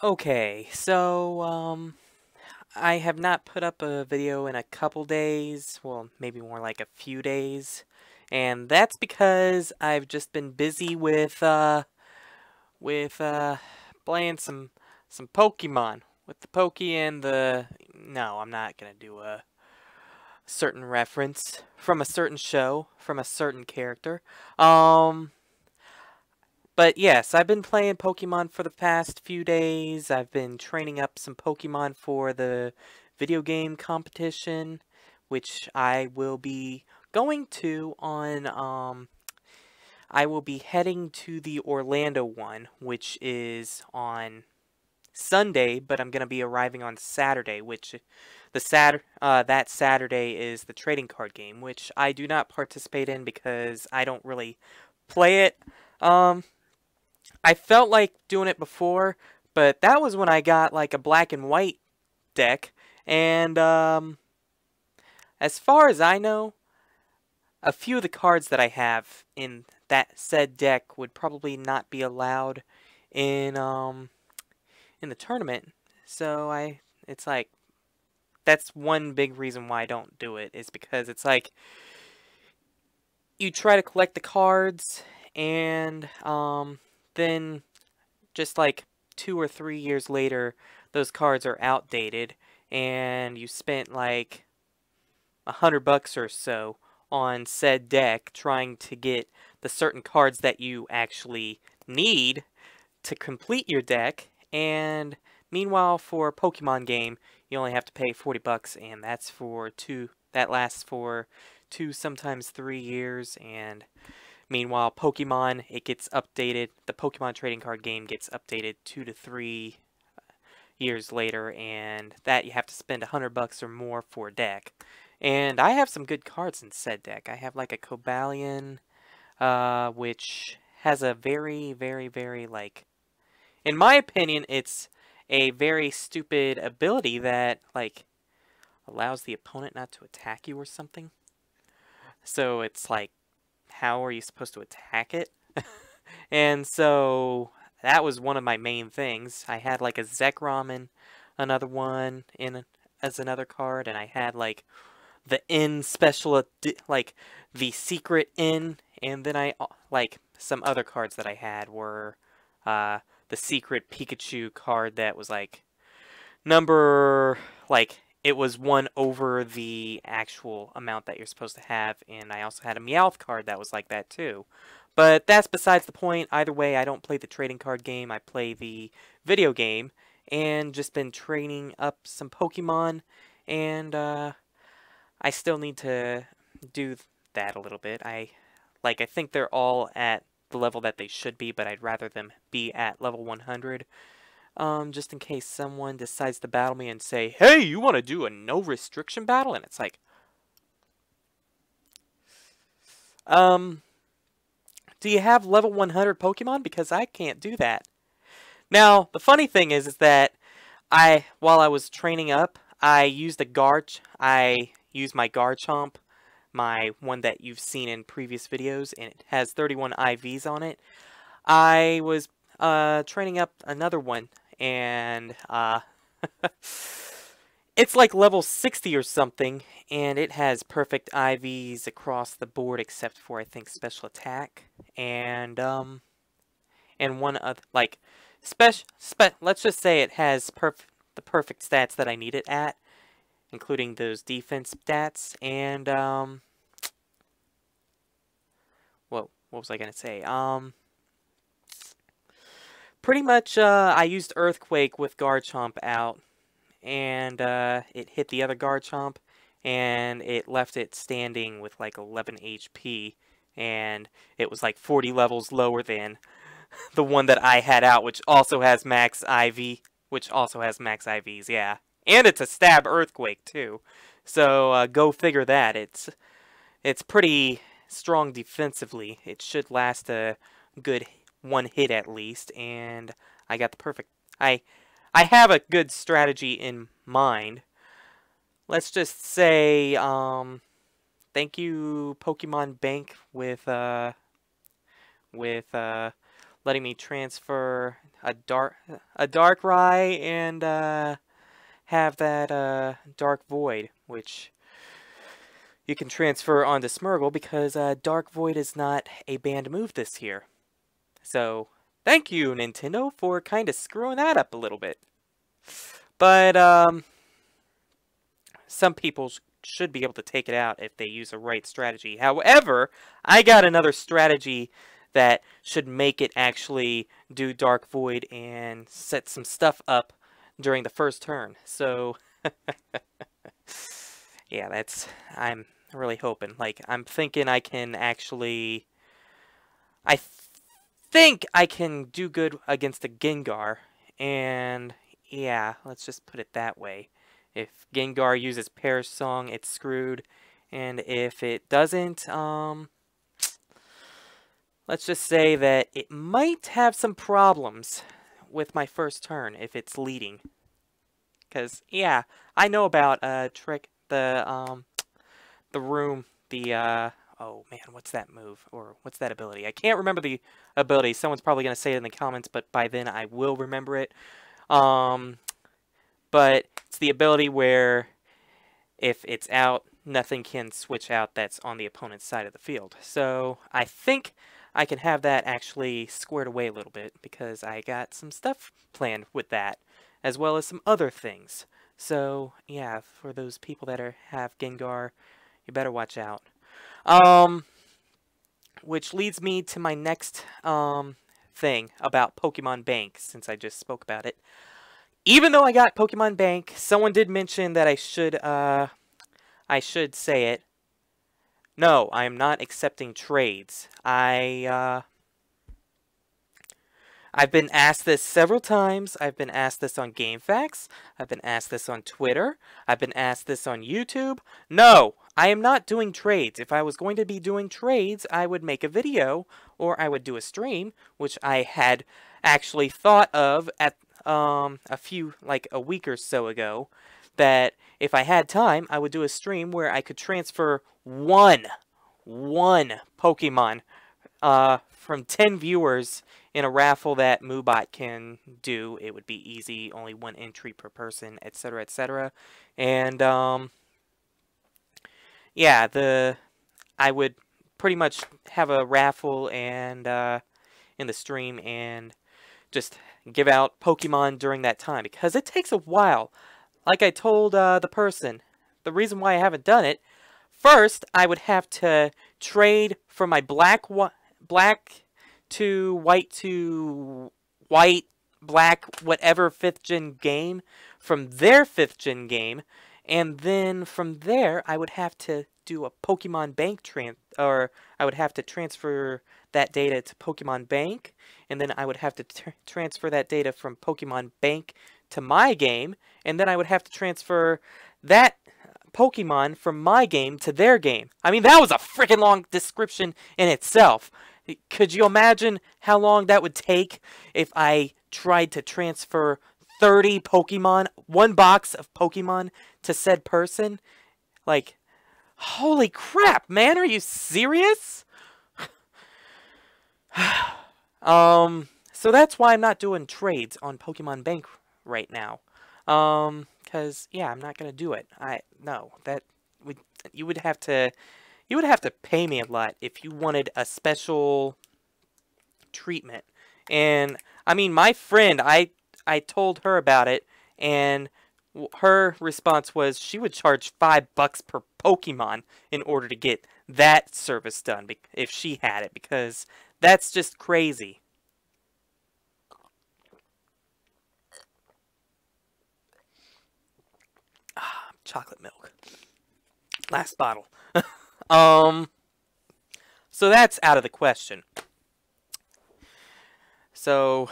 Okay, so I have not put up a video in a couple days, well, maybe more like a few days, and that's because I've just been busy with playing some Pokemon with the Pokey and the. No, I'm not gonna do a certain reference from a certain show from a certain character. Um, But yes, I've been playing Pokemon for the past few days. I've been training up some Pokemon for the video game competition, which I will be going to on, I will be heading to the Orlando one, which is on Sunday, but I'm going to be arriving on Saturday, which that Saturday is the trading card game, which I do not participate in because I don't really play it. Um, I felt like doing it before, but that was when I got like a black and white deck, and as far as I know, a few of the cards that I have in that said deck would probably not be allowed in in the tournament. So it's like that's one big reason why I don't do it is because it's like you try to collect the cards and then just like 2 or 3 years later, those cards are outdated, and you spent like $100 or so on said deck trying to get the certain cards that you actually need to complete your deck. And meanwhile, for a Pokemon game, you only have to pay $40, and that's for two. That lasts for 2, sometimes 3 years, and meanwhile, Pokemon, it gets updated. The Pokemon trading card game gets updated 2 to 3 years later, and that you have to spend $100 or more for a deck. And I have some good cards in said deck. I have like a Cobalion, which has a very, very, very, like, in my opinion, it's a very stupid ability that, like, allows the opponent not to attack you or something. So it's like, how are you supposed to attack it? And so that was one of my main things. I had like a Zekrom, another one in as another card, and I had like the N special, like the secret N, and then I like some other cards that I had were the secret Pikachu card that was like number like it was one over the actual amount that you're supposed to have, and I also had a Meowth card that was like that too. But that's besides the point. Either way, I don't play the trading card game. I play the video game, and just been training up some Pokemon, and I still need to do that a little bit. I think they're all at the level that they should be, but I'd rather them be at level 100. Just in case someone decides to battle me and say, "Hey, you want to do a no restriction battle?" And it's like, um, do you have level 100 Pokemon? Because I can't do that. Now, the funny thing is that while I was training up, I used I used my Garchomp, my one that you've seen in previous videos, and it has 31 IVs on it. I was training up another one, and it's like level 60 or something, and it has perfect IVs across the board except for I think special attack and one other like let's just say it has the perfect stats that I need it at, including those defense stats and what was I gonna say? Pretty much I used Earthquake with Garchomp out, and it hit the other Garchomp, and it left it standing with like 11 HP, and it was like 40 levels lower than the one that I had out, which also has max IV, which also has max IVs, yeah. And it's a stab Earthquake, too. So, go figure that. It's pretty strong defensively. It should last a good one hit at least, and I got the perfect... I have a good strategy in mind. Let's just say, thank you, Pokemon Bank, with letting me transfer a Darkrai and have that Dark Void, which you can transfer onto Smeargle because Dark Void is not a banned move this year. So thank you, Nintendo, for kind of screwing that up a little bit. But some people should be able to take it out if they use a right strategy. However, I got another strategy that should make it actually do Dark Void and set some stuff up during the first turn. So, yeah, I'm really hoping. Like, I'm thinking I can actually, I think I can do good against a Gengar, and yeah, let's just put it that way. If Gengar uses Perish Song, it's screwed, and if it doesn't, let's just say that it might have some problems with my first turn if it's leading. Because, yeah, I know about the room, oh man, what's that move? Or what's that ability? I can't remember the ability. Someone's probably going to say it in the comments, but by then I will remember it. But it's the ability where if it's out, nothing can switch out that's on the opponent's side of the field. So I think I can have that actually squared away a little bit because I got some stuff planned with that, as well as some other things. So yeah, for those people that have Gengar, you better watch out. Which leads me to my next thing about Pokemon Bank, since I just spoke about it. Even though I got Pokemon Bank, someone did mention that I should say it. No, I am not accepting trades. I've been asked this several times. I've been asked this on GameFAQs. I've been asked this on Twitter. I've been asked this on YouTube. No, I am not doing trades. If I was going to be doing trades, I would make a video or I would do a stream, which I had actually thought of at a week or so ago, that if I had time, I would do a stream where I could transfer one Pokemon from 10 viewers in a raffle that Moobot can do. It would be easy, only one entry per person, etc., etc. And yeah, I would pretty much have a raffle and in the stream and just give out Pokemon during that time, because it takes a while. Like I told the person, the reason why I haven't done it, first I would have to trade from my black to white, black, whatever 5th gen game, from their 5th gen game, and then from there I would have to do a Pokemon Bank or I would have to transfer that data to Pokemon Bank, and then I would have to transfer that data from Pokemon Bank to my game, and then I would have to transfer that Pokemon from my game to their game. I mean, that was a freaking long description in itself. Could you imagine how long that would take if I tried to transfer 30 Pokemon, one box of Pokemon, to said person? Like, holy crap, man, are you serious? So that's why I'm not doing trades on Pokemon Bank right now. Cause yeah, I'm not gonna do it. You would have to pay me a lot if you wanted a special treatment. And I mean, my friend, I told her about it, and her response was she would charge $5 per Pokemon in order to get that service done if she had it, because that's just crazy. Chocolate milk. Last bottle. So that's out of the question. So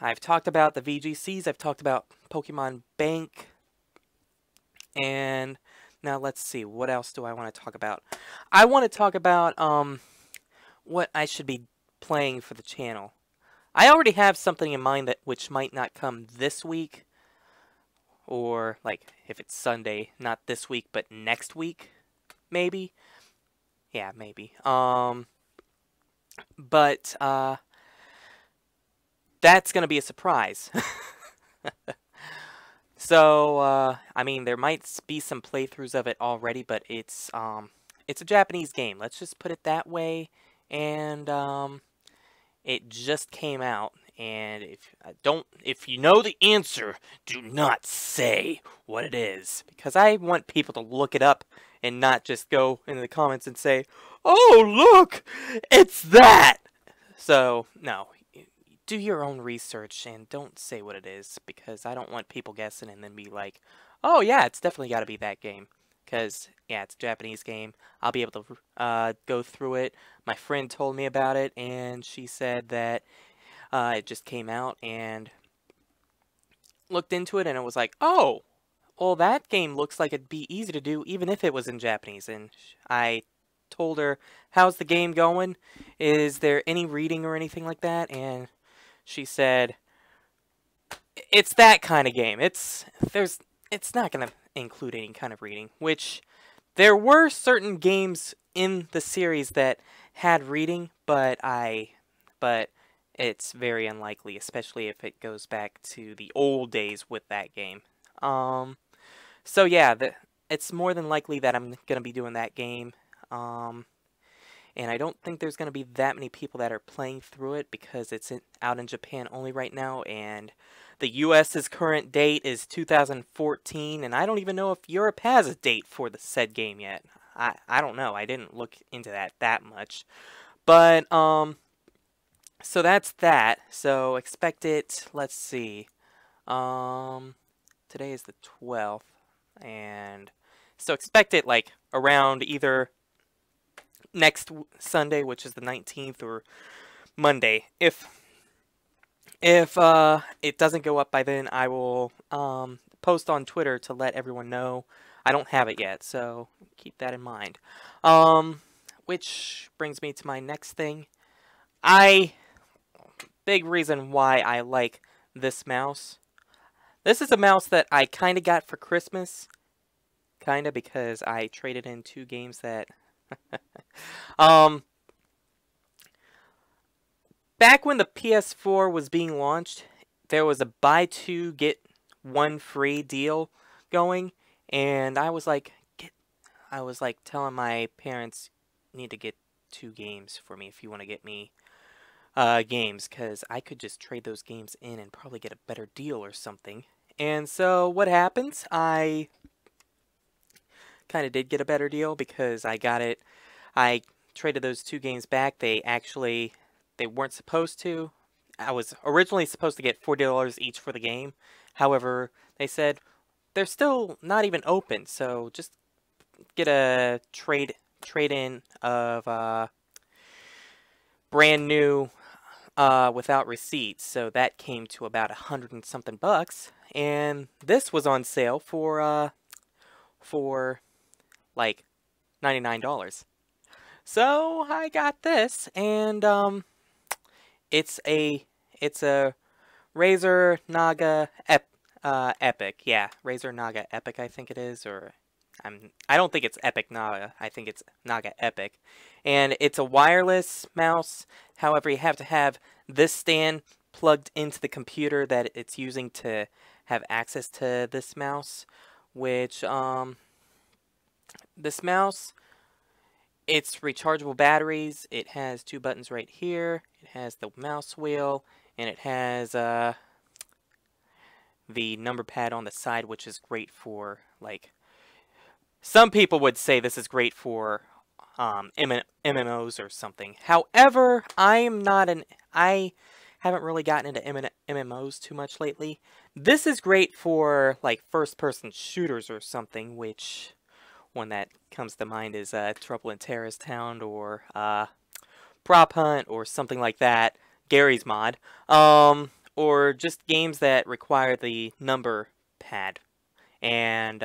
I've talked about the VGCs, I've talked about Pokemon Bank, and now let's see, what else do I want to talk about? I want to talk about what I should be playing for the channel. I already have something in mind which might not come this week, or like if it's Sunday, not this week but next week, maybe. Yeah, maybe. But that's going to be a surprise. So, I mean, there might be some playthroughs of it already, but it's a Japanese game. Let's just put it that way. And it just came out, and if you know the answer, do not say what it is, because I want people to look it up and not just go into the comments and say, "Oh, look, it's that." So, no, do your own research and don't say what it is, because I don't want people guessing and then be like, "Oh yeah, it's definitely got to be that game." Because, yeah, it's a Japanese game. I'll be able to go through it. My friend told me about it, and she said that it just came out, and looked into it, and it was like, oh, well, that game looks like it'd be easy to do, even if it was in Japanese. And I told her, how's the game going? Is there any reading or anything like that? And she said, it's that kind of game. It's not going to include any kind of reading, which there were certain games in the series that had reading, but it's very unlikely, especially if it goes back to the old days with that game. So yeah, it's more than likely that I'm gonna be doing that game. And I don't think there's gonna be that many people that are playing through it, because it's out in Japan only right now, and the US's current date is 2014, and I don't even know if Europe has a date for the said game yet. I don't know. I didn't look into that much. But, so that's that. So expect it, let's see. Today is the 12th, and so expect it like around either next Sunday, which is the 19th, or Monday. If it doesn't go up by then, I will post on Twitter to let everyone know. I don't have it yet, so keep that in mind. Which brings me to my next thing. Big reason why I like this mouse. This is a mouse that I kind of got for Christmas. Kind of, because I traded in 2 games that... Back when the PS4 was being launched, there was a buy 2 get 1 free deal going, and I was like telling my parents, you need to get 2 games for me if you want to get me games, because I could just trade those games in and probably get a better deal or something. And so what happens? I kind of did get a better deal, because I traded those 2 games back. They weren't supposed to. I was originally supposed to get $40 each for the game. However, they said they're still not even open, so just get a trade-in of brand new without receipts. So that came to about $100 and something bucks, and this was on sale for like $99. So I got this, and it's a Razer Naga Epic. Yeah, Razer Naga Epic, I think it is, or I don't think it's Epic Naga. I think it's Naga Epic. And it's a wireless mouse. However, you have to have this stand plugged into the computer that it's using to have access to this mouse, which this mouse, it's rechargeable batteries. It has 2 buttons right here. It has the mouse wheel, and it has the number pad on the side, which is great for, like, some people would say this is great for MMOs or something. However, I haven't really gotten into MMOs too much lately. This is great for, like, first-person shooters or something, which one that comes to mind is Trouble in Terrorist Town, or Prop Hunt, or something like that. Gary's mod. Or just games that require the number pad. And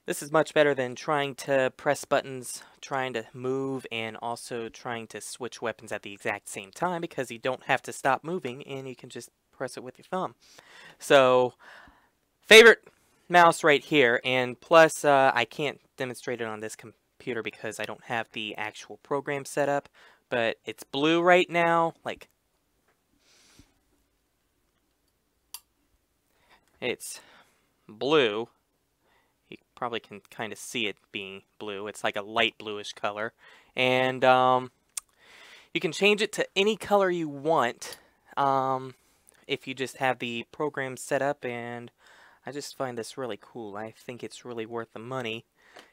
this is much better than trying to press buttons, trying to move, and also trying to switch weapons at the exact same time, because you don't have to stop moving and you can just press it with your thumb. So, favorite mouse right here, and plus I can't demonstrate it on this computer because I don't have the actual program set up, but it's blue right now. Like, It's blue. You probably can kind of see it being blue. It's like a light bluish color. And you can change it to any color you want if you just have the program set up, and I just find this really cool. I think it's really worth the money,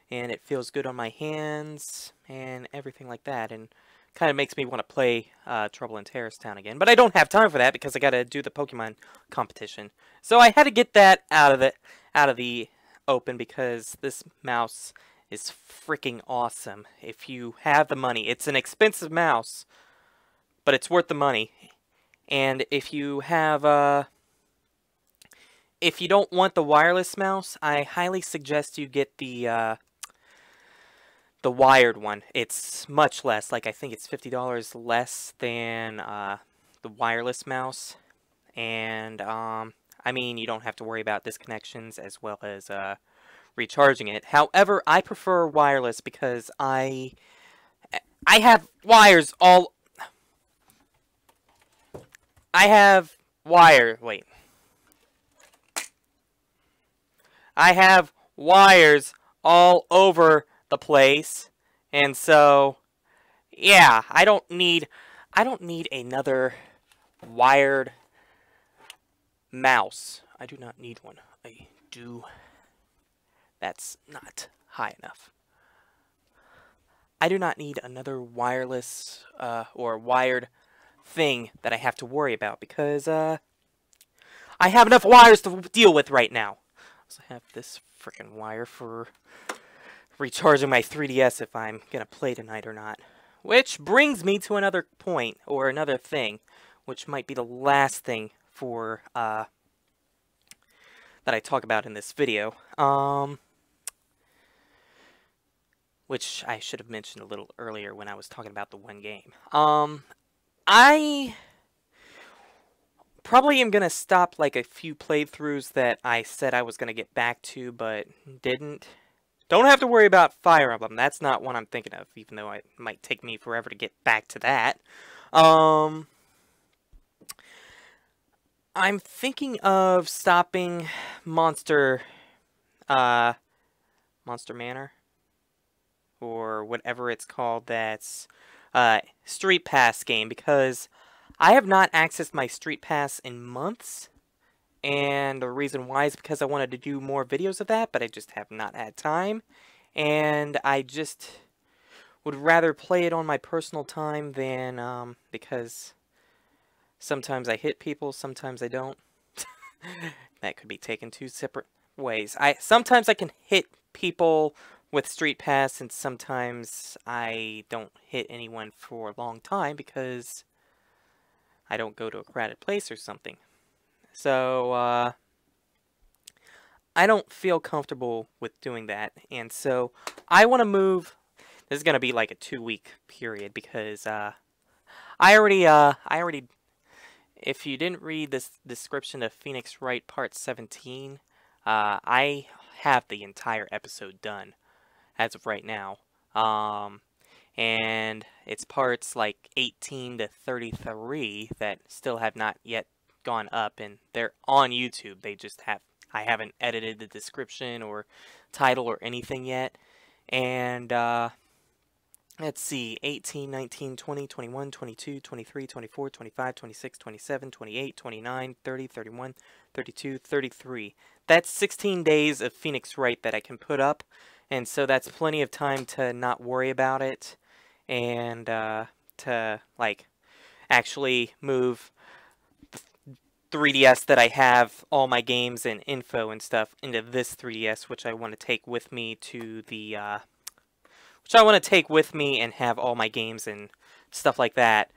and it feels good on my hands and everything like that, and kind of makes me want to play Trouble in Terrace Town again. But I don't have time for that because I got to do the Pokemon competition. So I had to get that out of the open because this mouse is freaking awesome. If you have the money, it's an expensive mouse, but it's worth the money. And if you have if you don't want the wireless mouse, I highly suggest you get the wired one. It's much less. Like, I think it's $50 less than the wireless mouse. And I mean, you don't have to worry about disconnections as well as recharging it. However, I prefer wireless because I have wires all. I have wires all over the place, and so yeah, I don't need another wired mouse. I do not need one. I do. That's not high enough. I do not need another wireless or wired thing that I have to worry about because I have enough wires to deal with right now. So I have this freaking wire for recharging my 3DS if I'm gonna play tonight or not. Which brings me to another point, or another thing, which might be the last thing for that I talk about in this video. Which I should have mentioned a little earlier when I was talking about the one game. I probably am gonna stop like a few playthroughs that I said I was gonna get back to, but didn't. Don't have to worry about Fire Emblem. That's not one I'm thinking of, even though it might take me forever to get back to that. I'm thinking of stopping Monster Manor, or whatever it's called. That's Street Pass game, because I have not accessed my Street Pass in months. And the reason why is because I wanted to do more videos of that, but I just have not had time. And I just would rather play it on my personal time than, because sometimes I hit people, sometimes I don't. That could be taken two separate ways. Sometimes I can hit people with Street Pass, and sometimes I don't hit anyone for a long time because I don't go to a crowded place or something. So, I don't feel comfortable with doing that, and so I want to move. This is going to be like a 2-week period because I already, if you didn't read this description of Phoenix Wright Part 17, I have the entire episode done as of right now. And it's parts like 18 to 33 that still have not yet gone up, and they're on YouTube. I haven't edited the description or title or anything yet. And let's see, 18, 19, 20, 21, 22, 23, 24, 25, 26, 27, 28, 29, 30, 31, 32, 33. That's 16 days of Phoenix Wright that I can put up, and so that's plenty of time to not worry about it, and to like actually move 3DS that I have all my games and info and stuff into this 3DS, which I want to take with me to the, which I want to take with me and have all my games and stuff like that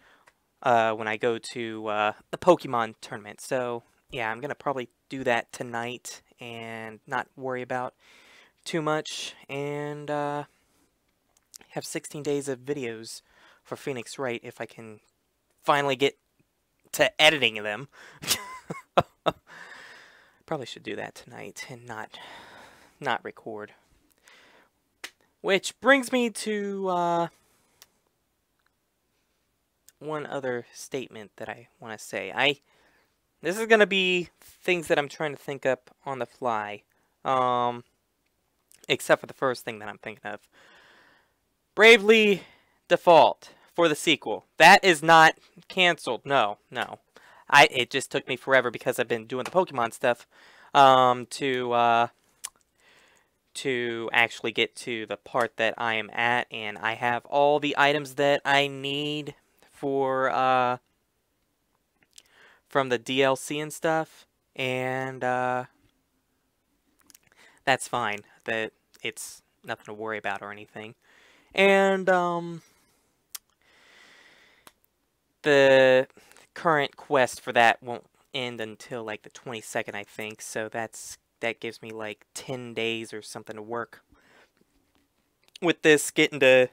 when I go to the Pokemon tournament. So yeah, I'm gonna probably do that tonight and not worry about too much, and have 16 days of videos for Phoenix Wright if I can finally get to editing them. Probably should do that tonight and not record. Which brings me to one other statement that I want to say. This is going to be things that I'm trying to think up on the fly. Except for the first thing that I'm thinking of. Bravely Default for the sequel. That is not canceled. No. It just took me forever because I've been doing the Pokemon stuff to actually get to the part that I am at, and I have all the items that I need for from the DLC and stuff, and that's fine. That it's nothing to worry about or anything. And the current quest for that won't end until like the 22nd, I think. So that gives me like 10 days or something to work with this, getting to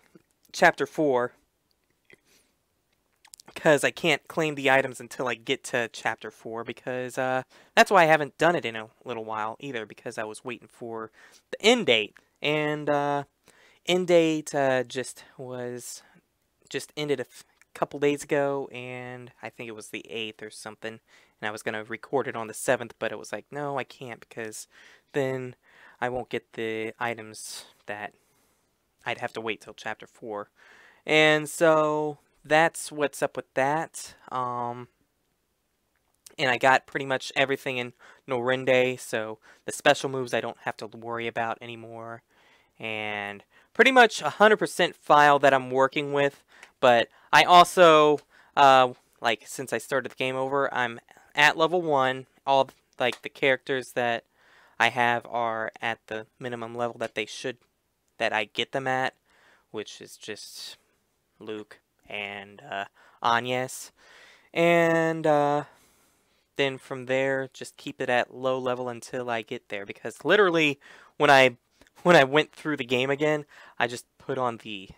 chapter 4. Because I can't claim the items until I get to chapter 4, because that's why I haven't done it in a little while either, because I was waiting for the end date. And end date just ended a couple days ago, and I think it was the 8th or something, and I was going to record it on the 7th, but it was like, no, I can't, because then I won't get the items that I'd have to wait till chapter 4. And so that's what's up with that. And I got pretty much everything in Norinde, so the special moves I don't have to worry about anymore. And pretty much 100% file that I'm working with, but I also, like, since I started the game over, I'm at level 1. All, like, the characters that I have are at the minimum level that that I get them at, which is just Luke and Agnes. And then from there, just keep it at low level until I get there, because literally when I went through the game again, I just put on the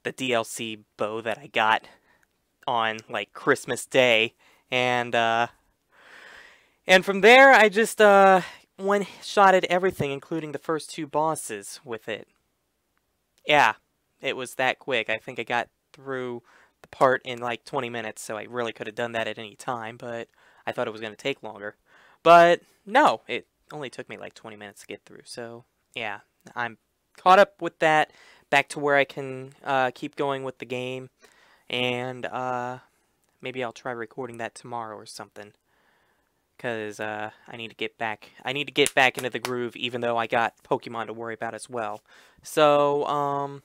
DLC bow that I got on like Christmas Day, and from there I just one-shotted everything, including the first 2 bosses with it. Yeah, it was that quick. I think I got through the part in like 20 minutes, so I really could have done that at any time, but I thought it was going to take longer. But no, it only took me like 20 minutes to get through, so yeah, I'm caught up with that, back to where I can keep going with the game, and maybe I'll try recording that tomorrow or something, because I need to get back into the groove, even though I got Pokemon to worry about as well. So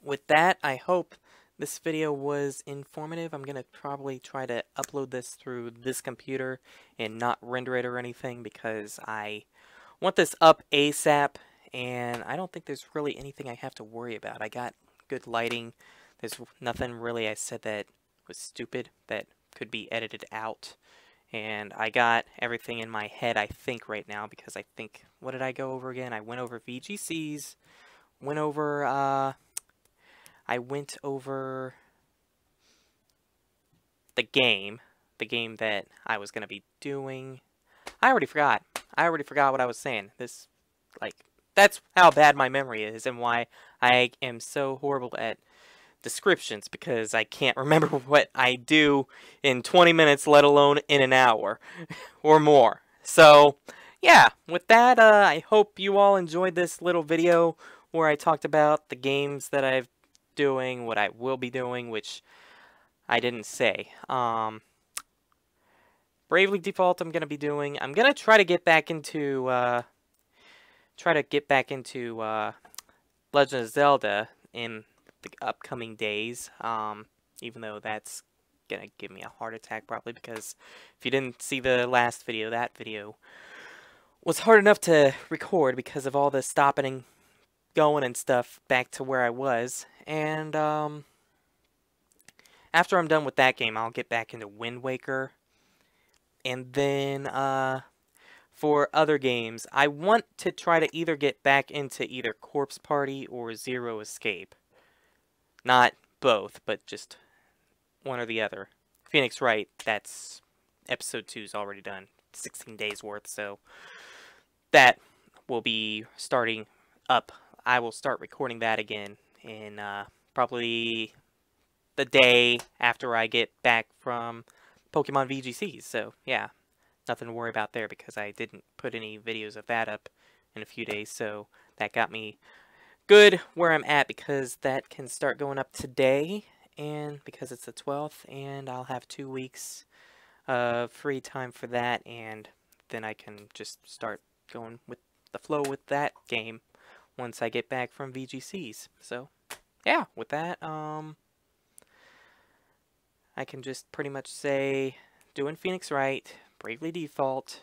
with that, I hope this video was informative. I'm gonna probably try to upload this through this computer and not render it or anything, because I want this up ASAP, and I don't think there's really anything I have to worry about. I got good lighting. There's nothing really I said that was stupid that could be edited out. And I got everything in my head, I think, right now, because I think, what did I go over again? I went over VGCs, went over, I went over the game that I was going to be doing. I already forgot what I was saying. That's how bad my memory is, and why I am so horrible at descriptions, because I can't remember what I do in 20 minutes, let alone in an hour or more. So, yeah, with that, I hope you all enjoyed this little video where I talked about the games that I'm doing, what I will be doing, which I didn't say. Bravely Default I'm going to be doing. I'm going to try to get back into Legend of Zelda in the upcoming days, even though that's gonna give me a heart attack probably, because if you didn't see the last video, that video was hard enough to record because of all the stopping and going and stuff back to where I was. And after I'm done with that game, I'll get back into Wind Waker, and then for other games, I want to try to either get back into either Corpse Party or Zero Escape. Not both, but just one or the other. Phoenix Wright, that's episode 2's already done. 16 days worth, so that will be starting up. I will start recording that again in probably the day after I get back from Pokemon VGCs. So, yeah, nothing to worry about there because I didn't put any videos of that up in a few days, so that got me good where I'm at because that can start going up today, and because it's the 12th, and I'll have 2 weeks of free time for that, and then I can just start going with the flow with that game once I get back from VGCs. So yeah, with that, I can just pretty much say doing Phoenix Wright, Bravely Default,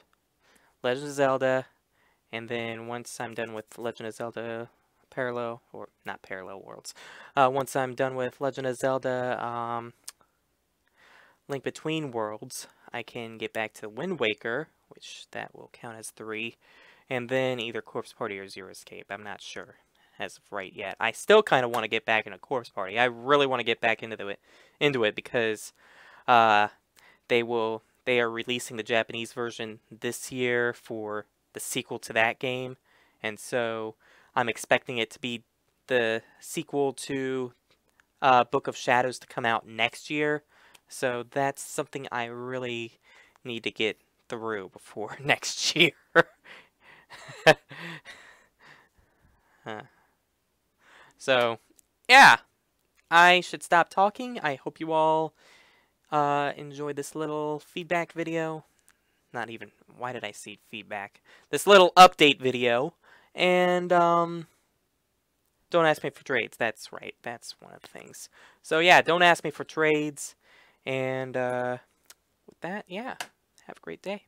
Legend of Zelda, and then once I'm done with Legend of Zelda Parallel, or not Parallel Worlds, once I'm done with Legend of Zelda Link Between Worlds, I can get back to Wind Waker, which that will count as 3, and then either Corpse Party or Zero Escape. I'm not sure as of right yet. I still kind of want to get back into Corpse Party. I really want to get back into it because they are releasing the Japanese version this year for the sequel to that game, and so I'm expecting it to be the sequel to Book of Shadows to come out next year. So that's something I really need to get through before next year. So, yeah, I should stop talking. I hope you all enjoyed this little feedback video. Not even, why did I say feedback? This little update video. And, don't ask me for trades. That's right. That's one of the things. So, yeah, don't ask me for trades. And, with that, yeah, have a great day.